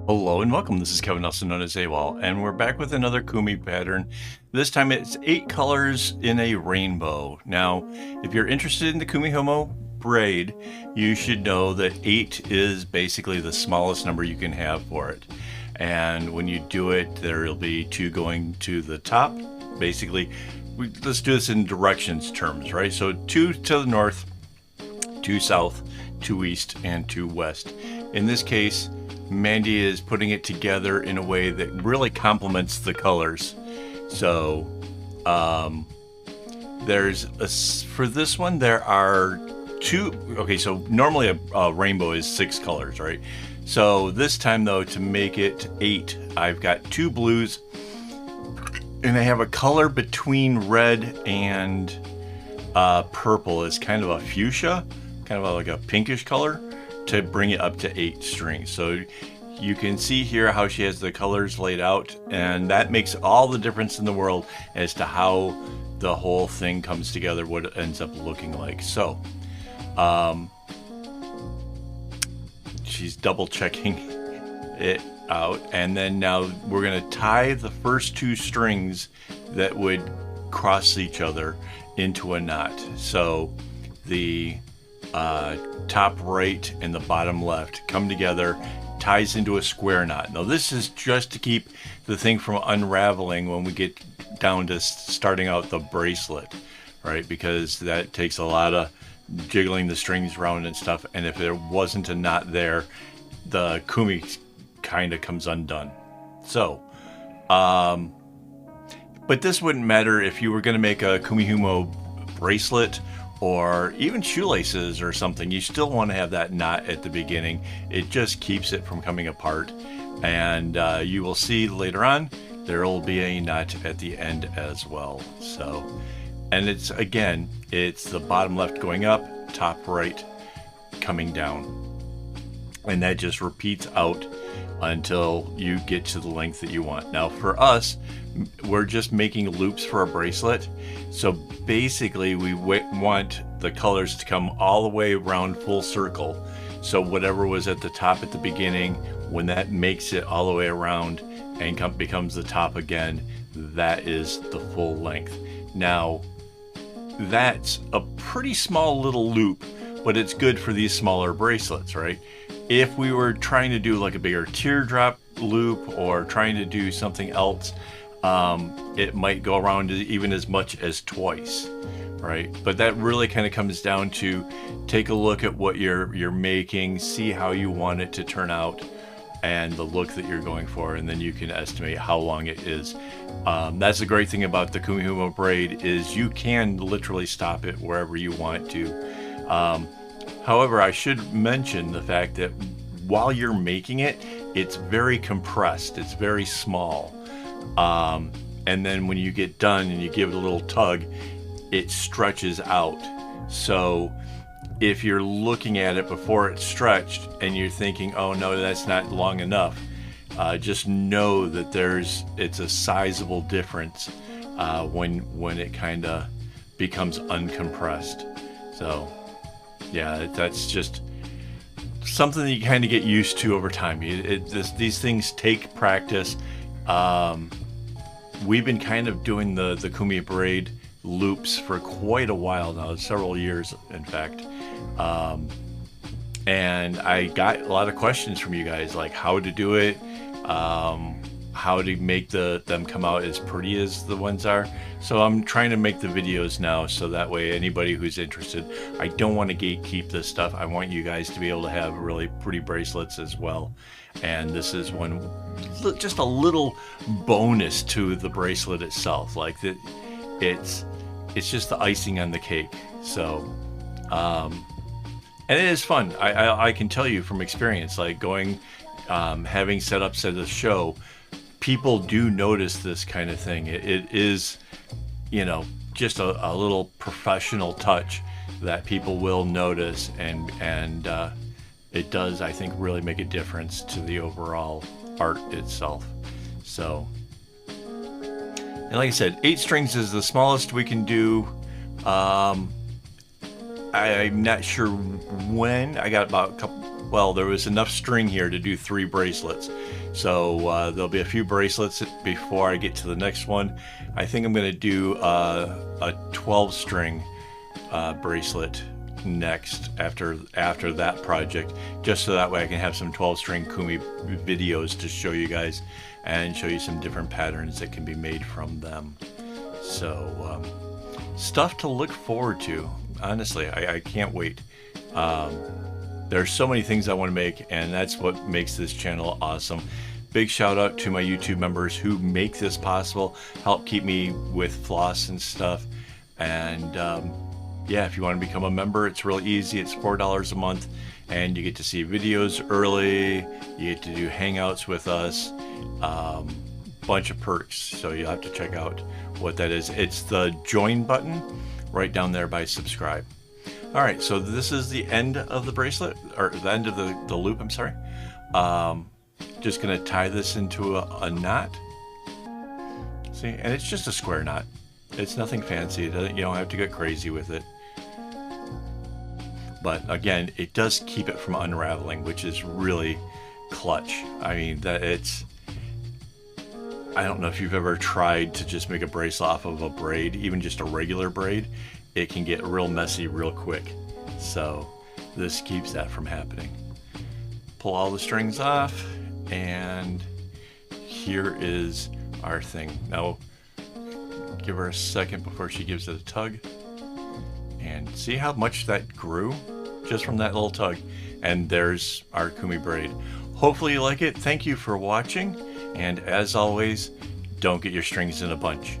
Hello and welcome. This is Kevin, also known as AWOL, and we're back with another Kumi pattern. This time it's 8 colors in a rainbow. Now, if you're interested in the Kumihimo braid, you should know that 8 is basically the smallest number you can have for it. And when you do it, there will be 2 going to the top. Basically, let's do this in directions terms, right? So 2 to the north, 2 south, 2 east, and 2 west. In this case, Mandy is putting it together in a way that really complements the colors. So for this one there are 2. Okay, so normally a rainbow is 6 colors, right? So this time though, to make it 8, I've got 2 blues, and I have a color between red and purple. Is kind of a fuchsia, kind of like a pinkish color, to bring it up to 8 strings. So you can see here how she has the colors laid out, and that makes all the difference in the world as to how the whole thing comes together, what it ends up looking like. So she's double checking it out, and then now we're going to tie the first 2 strings that would cross each other into a knot. So the top right and the bottom left come together, ties into a square knot. Now this is just to keep the thing from unraveling when we get down to starting out the bracelet, right? Because that takes a lot of jiggling the strings around and stuff, and if there wasn't a knot there, the kumi kind of comes undone. So but this wouldn't matter if you were going to make a Kumihimo bracelet or even shoelaces or something. You still want to have that knot at the beginning. It just keeps it from coming apart. And you will see later on there will be a knot at the end as well. So, and it's, again, it's the bottom left going up, top right coming down, and that just repeats out until you get to the length that you want. Now for us, we're just making loops for a bracelet, so basically we want the colors to come all the way around full circle. So whatever was at the top at the beginning, when that makes it all the way around and becomes the top again, that is the full length. Now that's a pretty small little loop, but it's good for these smaller bracelets, right? If we were trying to do like a bigger teardrop loop or trying to do something else, it might go around even as much as twice, right? But that really kind of comes down to take a look at what you're making, see how you want it to turn out, and the look that you're going for, and then you can estimate how long it is. That's the great thing about the Kumihimo braid, is you can literally stop it wherever you want to. However, I should mention the fact that while you're making it, it's very compressed, it's very small. And then when you get done and you give it a little tug, it stretches out. So if you're looking at it before it's stretched and you're thinking, oh no, that's not long enough, just know that it's a sizable difference when it kind of becomes uncompressed. So yeah, that's just something that you kind of get used to over time. These things take practice. We've been kind of doing the Kumi braid loops for quite a while now, several years in fact. And I got a lot of questions from you guys, like how to do it, how to make them come out as pretty as the ones are. So I'm trying to make the videos now, so that way anybody who's interested, I don't want to gatekeep this stuff. I want you guys to be able to have really pretty bracelets as well. And this is one, just a little bonus to the bracelet itself. Like that, it's just the icing on the cake. So and it is fun. I can tell you from experience, like going having setups at the show, people do notice this kind of thing. It is, you know, just a little professional touch that people will notice, and it does, I think, really make a difference to the overall art itself. So, and like I said, 8 strings is the smallest we can do. I'm not sure when. I got about well, there was enough string here to do 3 bracelets. So there'll be a few bracelets before I get to the next one. I think I'm going to do a 12 string bracelet next after that project, just so that way I can have some 12 string Kumi videos to show you guys and show you some different patterns that can be made from them. So stuff to look forward to. Honestly, I can't wait. There's so many things I want to make, and that's what makes this channel awesome. Big shout out to my YouTube members who make this possible, help keep me with floss and stuff. And yeah, if you want to become a member, it's real easy. It's $4 a month, and you get to see videos early. You get to do hangouts with us. Bunch of perks, so you'll have to check out what that is. It's the join button right down there by subscribe. All right, so this is the end of the bracelet, or the end of the loop, I'm sorry. Just gonna tie this into a knot. See, and it's just a square knot. It's nothing fancy. You don't have to get crazy with it. But again, it does keep it from unraveling, which is really clutch. I mean, I don't know if you've ever tried to just make a bracelet off of a braid, even just a regular braid. It can get real messy real quick. So this keeps that from happening. Pull all the strings off, and here is our thing. Now, give her a second before she gives it a tug. And see how much that grew just from that little tug. And there's our Kumi braid. Hopefully you like it. Thank you for watching. And as always, don't get your strings in a bunch.